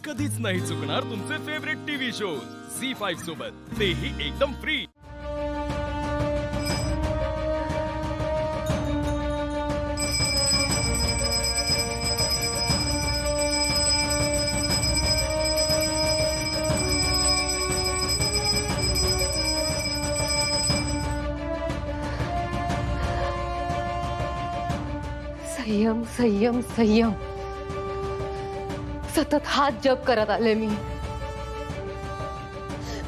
कधीच नाही चुकणार तुमचे फेवरेट टीव्ही शोज झी5 सोबत, तेही एकदम फ्री। संयम संयम संयम सतत हात जप करत आले मी,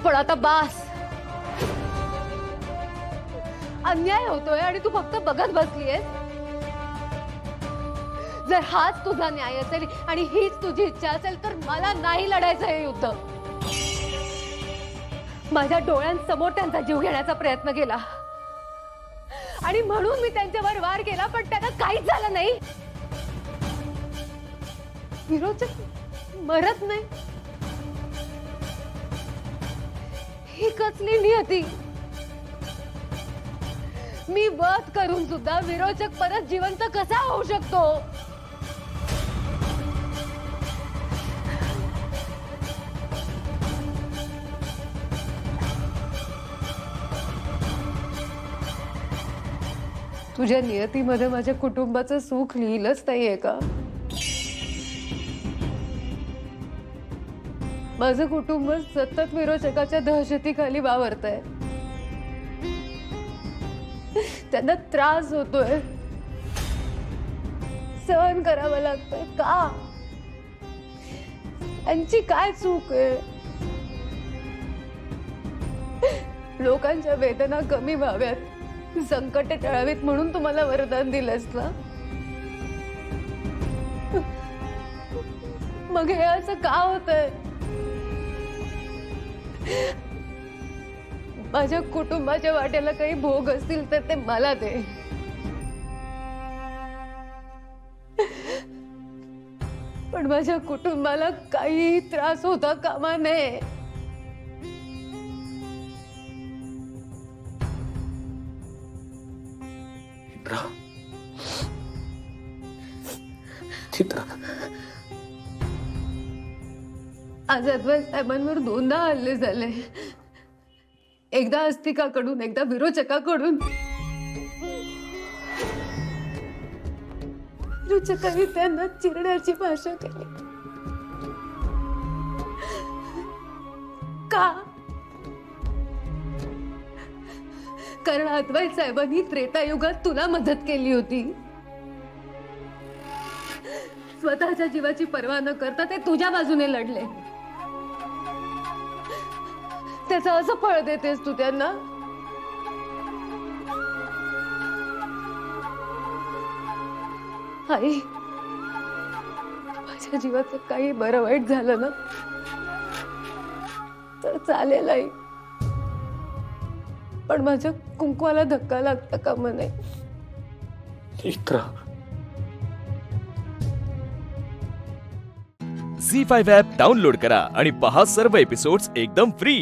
पण आता बास। अन्याय होतोय आणि तू फक्त बघत बसलीयस। जर हाच तुझा न्याय असेल आणि हीच तुझी इच्छा असेल तर मला नाही लढायचं हे युद्ध। माझ्या डोळ्यांसमोर त्यांचा जीव घेण्याचा प्रयत्न केला आणि म्हणून मी त्यांच्यावर वार केला, पण त्यांना काहीच झालं नाही। विरोचक मरत नाही, ही कसली नियती। मी वध करून सुद्धा विरोचक परत जिवंत कसा होऊ शकतो? तुझ्या नियतीमध्ये माझ्या कुटुंबाचं सुख लिहिलंच नाहीये का? माझं कुटुंब सतत विरोचकाच्या दहशतीखाली वावरतंय। त्यांना त्रास होतोय, सहन करावं लागतंय का? यांची काय चूक आहे? लोकांच्या वेदना कमी व्हाव्यात, संकटे टळावीत म्हणून तुम्हाला वरदान दिलंस ना? मग हे असं का होतंय? माझ्या कुटुंबाच्या वाट्याला काही भोग असतील तर ते मला दे, पण माझ्या कुटुंबाला काही त्रास होता कामा नये। चित्रा, आज अद्वैत साहेबांवर दोनदा हल्ले झाले, एकदा अस्तिकाकडून, एकदा विरोचकाकडून। विरोचकांनी त्यांना चिरण्याची भाषा केली का? कारण अद्वैत साहेबांनी त्रेतायुगात तुला मदत केली होती। स्वतःच्या जीवाची पर्वा न करता ते तुझ्या बाजूने लढले, त्याचं असं फळ देतेस तू त्यांना? आई, माझ्या जीवाचं काही बरं वाईट झालं ना तर चालेल आई, पण माझ्या कुंकवाला धक्का लागता कामा नये। चित्रा, झी5 ॲप डाउनलोड करा आणि पहा सर्व एपिसोड्स एकदम फ्री।